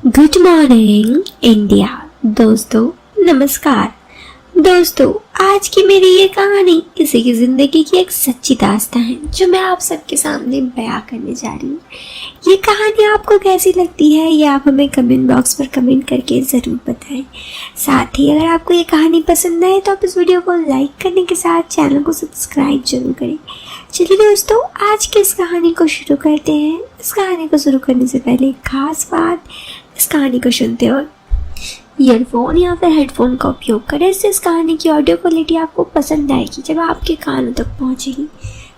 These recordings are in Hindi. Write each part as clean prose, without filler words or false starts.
Good morning India. दोस्तों नमस्कार। दोस्तों आज की मेरी ये कहानी किसी की ज़िंदगी की एक सच्ची दास्तान है जो मैं आप सबके सामने बयां करने जा रही हूँ। ये कहानी आपको कैसी लगती है ये आप हमें कमेंट बॉक्स पर कमेंट करके ज़रूर बताएं। साथ ही अगर आपको ये कहानी पसंद आए तो आप इस वीडियो को लाइक करने के साथ चैनल को सब्सक्राइब जरूर करें। चलिए दोस्तों आज की इस कहानी को शुरू करते हैं। इस कहानी को शुरू करने से पहले एक खास बात, इस कहानी को सुनते वक्त ईयरफोन या फिर हेडफोन का उपयोग करें। इससे इस कहानी की ऑडियो क्वालिटी आपको पसंद आएगी जब आपके कानों तक पहुंचेगी।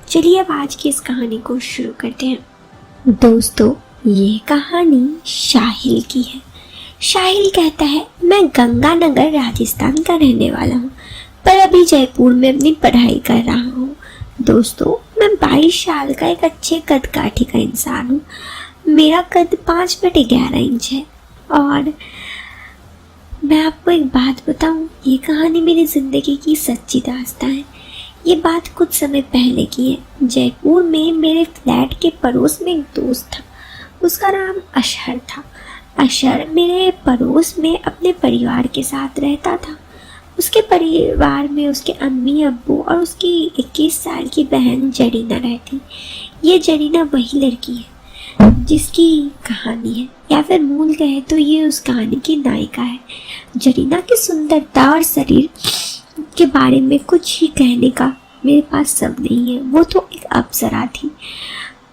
चलिए अब आज की इस कहानी को शुरू करते हैं। दोस्तों ये कहानी शाहिल की है। शाहिल कहता है, मैं गंगानगर राजस्थान का रहने वाला हूँ पर अभी जयपुर में अपनी पढ़ाई कर रहा हूँ। दोस्तों मैं 22 साल का एक अच्छे कद काठी का इंसान हूँ। मेरा कद 5/11 इंच है और मैं आपको एक बात बताऊं, ये कहानी मेरी ज़िंदगी की सच्ची दास्तान है। ये बात कुछ समय पहले की है। जयपुर में मेरे फ्लैट के पड़ोस में एक दोस्त था, उसका नाम अशहर था। अशहर मेरे पड़ोस में अपने परिवार के साथ रहता था। उसके परिवार में उसके अम्मी अब्बू और उसकी 21 साल की बहन जरीना रहती। ये जरीना वही लड़की है जिसकी कहानी है, या फिर मूल कहे तो ये उस कहानी की नायिका है। जरीना की सुंदरता और शरीर के बारे में कुछ ही कहने का मेरे पास शब्द नहीं है। वो तो एक अप्सरा थी,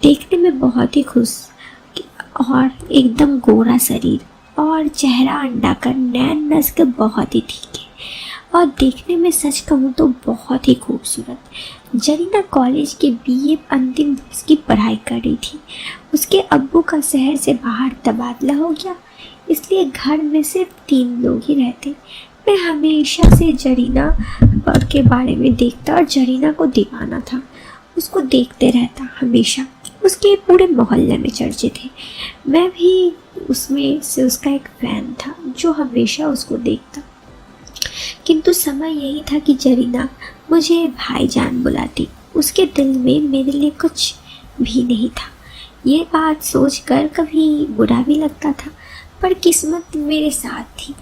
देखने में बहुत ही खुश और एकदम गोरा शरीर और चेहरा अंडाकार, नैन नस्ल बहुत ही तीखे और देखने में सच कहूँ तो बहुत ही खूबसूरत। जरीना कॉलेज के बीए अंतिम वर्ष की पढ़ाई कर रही थी। उसके अब्बू का शहर से बाहर तबादला हो गया, इसलिए घर में सिर्फ 3 लोग ही रहते। मैं हमेशा से जरीना के बारे में देखता और जरीना को दीवाना था। उसको देखते रहता हमेशा। उसके पूरे मोहल्ले में चर्चे थे। मैं भी उसमें से उसका एक फैन था जो हमेशा उसको देखता। किंतु समय यही था कि जरीना मुझे भाईजान बुलाती। उसके दिल में मेरे लिए कुछ भी नहीं था। ये बात सोचकर कभी बुरा भी लगता था, पर किस्मत मेरे साथ थी।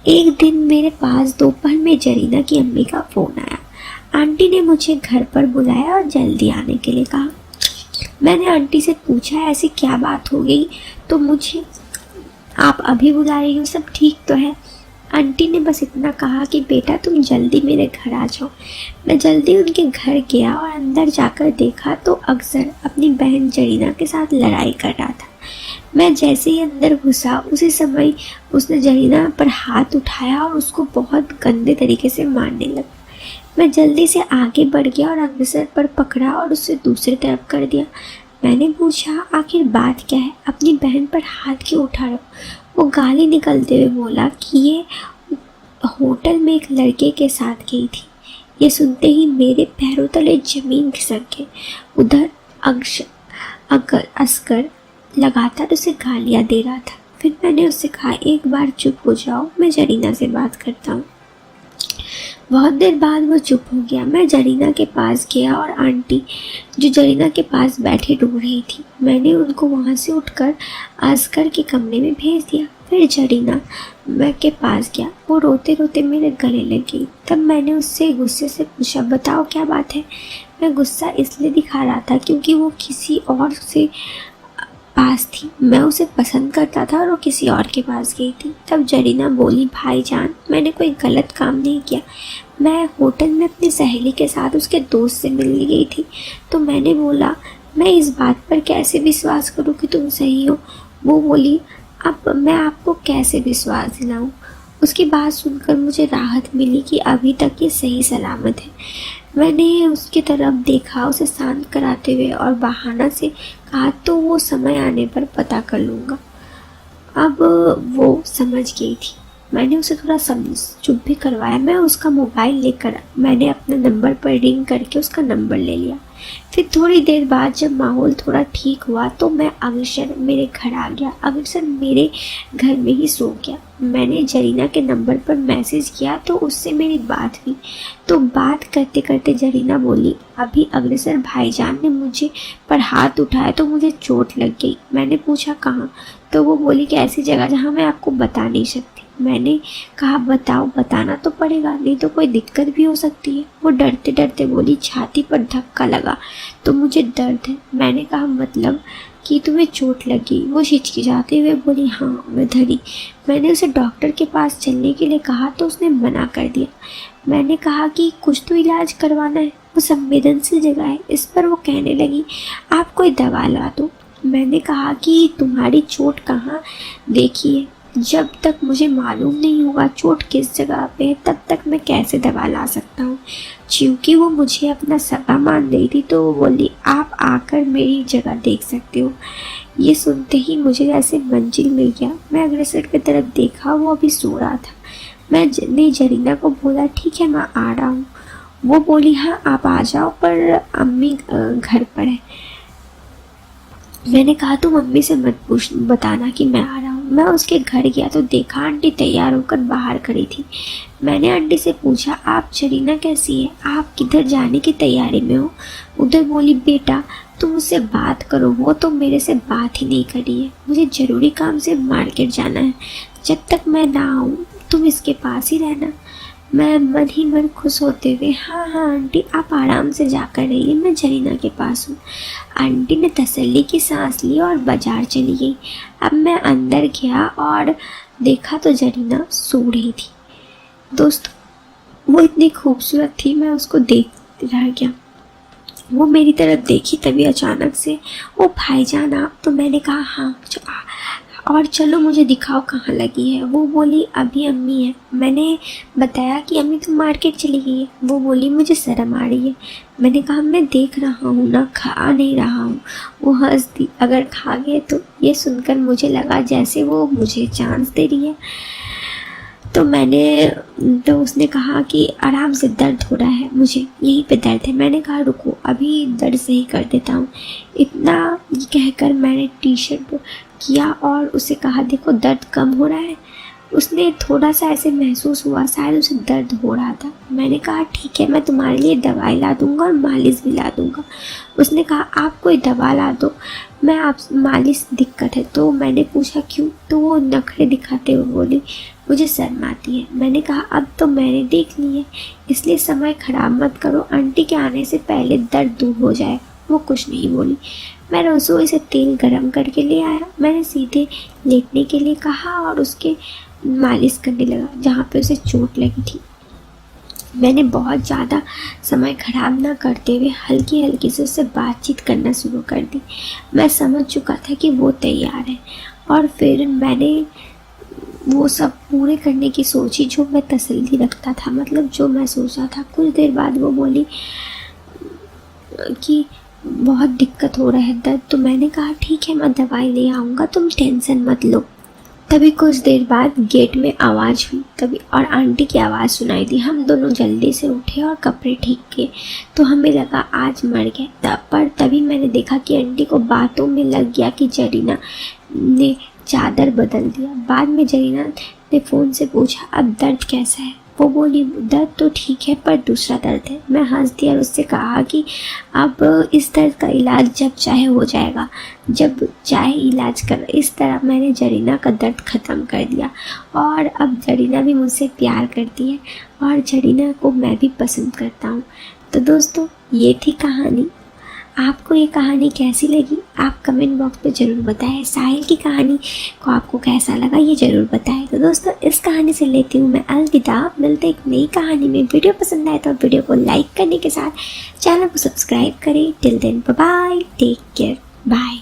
एक दिन मेरे पास दोपहर में जरीना की अम्मी का फ़ोन आया। आंटी ने मुझे घर पर बुलाया और जल्दी आने के लिए कहा। मैंने आंटी से पूछा ऐसी क्या बात हो गई तो मुझे आप अभी बुला रही हो, सब ठीक तो है? आंटी ने बस इतना कहा कि बेटा तुम जल्दी मेरे घर आ जाओ। मैं जल्दी उनके घर गया और अंदर जाकर देखा तो अक्सर अपनी बहन जरीना के साथ लड़ाई कर रहा था। मैं जैसे ही अंदर घुसा उसी समय उसने जरीना पर हाथ उठाया और उसको बहुत गंदे तरीके से मारने लगा। मैं जल्दी से आगे बढ़ गया और अग्रसर पर पकड़ा और उसे दूसरी तरफ कर दिया। मैंने पूछा आखिर बात क्या है, अपनी बहन पर हाथ क्यों उठा रहा? वो गाली निकलते हुए बोला कि ये होटल में एक लड़के के साथ गई थी। ये सुनते ही मेरे पैरों तले जमीन खिसक गई। उधर अस्कर लगातार उसे गालियाँ दे रहा था। फिर मैंने उससे कहा एक बार चुप हो जाओ, मैं जरीना से बात करता हूँ। बहुत देर बाद वो चुप हो गया। मैं जरीना के पास गया और आंटी जो जरीना के पास बैठे रो रही थी, मैंने उनको वहाँ से उठकर अस्कर के कमरे में भेज दिया। फिर जरीना मैं के पास गया। वो रोते रोते मेरे गले लग गई। तब मैंने उससे गुस्से से पूछा बताओ क्या बात है? मैं गुस्सा इसलिए दिखा रहा था क्योंकि वो किसी और से पास थी। मैं उसे पसंद करता था और वो किसी और के पास गई थी। तब जरीना बोली भाईजान मैंने कोई गलत काम नहीं किया। मैं होटल में अपनी सहेली के साथ उसके दोस्त से मिलने गई थी। तो मैंने बोला मैं इस बात पर कैसे विश्वास करूं कि तुम सही हो? वो बोली अब मैं आपको कैसे विश्वास दिलाऊं? उसकी बात सुनकर मुझे राहत मिली कि अभी तक ये सही सलामत है। मैंने उसकी तरफ देखा, उसे शांत कराते हुए और बहाना से कहा तो वो समय आने पर पता कर लूँगा। अब वो समझ गई थी। मैंने उसे थोड़ा चुप भी करवाया। मैं उसका मोबाइल लेकर मैंने अपने नंबर पर रिंग करके उसका नंबर ले लिया। फिर थोड़ी देर बाद जब माहौल थोड़ा ठीक हुआ तो मैं अग्रसर मेरे घर आ गया। अग्रसर मेरे घर में ही सो गया। मैंने जरीना के नंबर पर मैसेज किया तो उससे मेरी बात हुई। तो बात करते करते जरीना बोली, अभी अग्रसर भाईजान ने मुझे पर हाथ उठाया तो मुझे चोट लग गई। मैंने पूछा कहाँ, तो वो बोली कि ऐसी जगह जहाँ मैं आपको बता नहीं सकती। मैंने कहा बताओ, बताना तो पड़ेगा, नहीं तो कोई दिक्कत भी हो सकती है। वो डरते डरते बोली, छाती पर धक्का लगा तो मुझे दर्द है। मैंने कहा मतलब कि तुम्हें चोट लगी? वो हिचकिचाते हुए बोली, हाँ मैं धरी। मैंने उसे डॉक्टर के पास चलने के लिए कहा तो उसने मना कर दिया। मैंने कहा कि कुछ तो इलाज करवाना है, वो संवेदनशील जगह है। इस पर वो कहने लगी, आप कोई दवा ला दो। मैंने कहा कि तुम्हारी चोट कहाँ देखी है? जब तक मुझे मालूम नहीं होगा चोट किस जगह पे है तब तक मैं कैसे दवा ला सकता हूँ। क्योंकि वो मुझे अपना सगा मान रही थी तो वो बोली, आप आकर मेरी जगह देख सकते हो। ये सुनते ही मुझे जैसे मंजिल मिल गया। मैं अग्रसर की तरफ देखा, वो अभी सो रहा था। मैंने जरीना को बोला, ठीक है मैं आ रहा हूँ। वो बोली, हाँ आप आ जाओ, पर अम्मी घर पर है। मैंने कहा तुम मम्मी से मत बताना कि मैं आ रहा हूँ। मैं उसके घर गया तो देखा आंटी तैयार होकर बाहर खड़ी थी। मैंने आंटी से पूछा, आप जरीना कैसी है? आप किधर जाने की तैयारी में हो? उधर बोली, बेटा तुम उससे बात करो, वो तो मेरे से बात ही नहीं करी है। मुझे ज़रूरी काम से मार्केट जाना है, जब तक मैं ना आऊँ तुम इसके पास ही रहना। मैं मन ही मन खुश होते हुए, हाँ आंटी आप आराम से जाकर रहिए, मैं जरीना के पास हूँ। आंटी ने तसल्ली की सांस ली और बाजार चली गई। अब मैं अंदर गया और देखा तो जरीना सो रही थी। दोस्तों वो इतनी खूबसूरत थी, मैं उसको देख रह गया। वो मेरी तरफ देखी, तभी अचानक से, ओ भाईजान आप? तो मैंने कहा हाँ और चलो मुझे दिखाओ कहाँ लगी है। वो बोली, अभी अम्मी है। मैंने बताया कि अम्मी तो मार्केट चली गई है। वो बोली, मुझे शर्म आ रही है। मैंने कहा मैं देख रहा हूँ ना, खा नहीं रहा हूँ। वो हंस दी, अगर खा गए तो? ये सुनकर मुझे लगा जैसे वो मुझे चांस दे रही है। तो उसने कहा कि आराम से, दर्द हो रहा है मुझे, यहीं पे दर्द है। मैंने कहा रुको अभी दर्द सही कर देता हूँ। इतना कहकर मैंने टी शर्ट किया और उसे कहा, देखो दर्द कम हो रहा है। उसने थोड़ा सा ऐसे महसूस हुआ शायद उसे दर्द हो रहा था। मैंने कहा ठीक है मैं तुम्हारे लिए दवाई ला दूँगा और मालिश भी ला दूँगा। उसने कहा आप कोई दवा ला दो, मैं आप मालिश दिक्कत है। तो मैंने पूछा क्यों? तो वो नखरे दिखाते हुए बोली, मुझे शर्म आती है। मैंने कहा अब तो मैंने देख ली है, इसलिए समय ख़राब मत करो, आंटी के आने से पहले दर्द दूर हो जाए। वो कुछ नहीं बोली। मैं रसोई से तेल गरम करके ले आया। मैंने सीधे लेटने के लिए कहा और उसके मालिश करने लगा जहाँ पे उसे चोट लगी थी। मैंने बहुत ज़्यादा समय ख़राब ना करते हुए हल्की हल्की से उससे बातचीत करना शुरू कर दी। मैं समझ चुका था कि वो तैयार है और फिर मैंने वो सब पूरे करने की सोची जो मैं तसल्ली रखता था, मतलब जो मैं सोचा था। कुछ देर बाद वो बोली कि बहुत दिक्कत हो रहा है, दर्द। तो मैंने कहा ठीक है मैं दवाई ले आऊँगा, तुम टेंशन मत लो। तभी कुछ देर बाद गेट में आवाज़ हुई, तभी और आंटी की आवाज़ सुनाई दी। हम दोनों जल्दी से उठे और कपड़े ठीक किए तो हमें लगा आज मर गए। पर तभी मैंने देखा कि आंटी को बातों में लग गया कि जरीना ने चादर बदल दिया। बाद में जरीना ने फ़ोन से पूछा अब दर्द कैसा है? वो बोली दर्द तो ठीक है पर दूसरा दर्द है। मैं हंस दिया और उससे कहा कि अब इस दर्द का इलाज जब चाहे हो जाएगा, जब चाहे इलाज कर। इस तरह मैंने जरीना का दर्द ख़त्म कर दिया और अब जरीना भी मुझसे प्यार करती है और जरीना को मैं भी पसंद करता हूँ। तो दोस्तों ये थी कहानी। आपको ये कहानी कैसी लगी आप कमेंट बॉक्स में ज़रूर बताएं। साहिल की कहानी को आपको कैसा लगा ये ज़रूर बताएं। तो दोस्तों इस कहानी से लेती हूँ मैं अलविदा। मिलते एक नई कहानी में। वीडियो पसंद आए तो वीडियो को लाइक करने के साथ चैनल को सब्सक्राइब करें। Till then bye bye, take care, bye.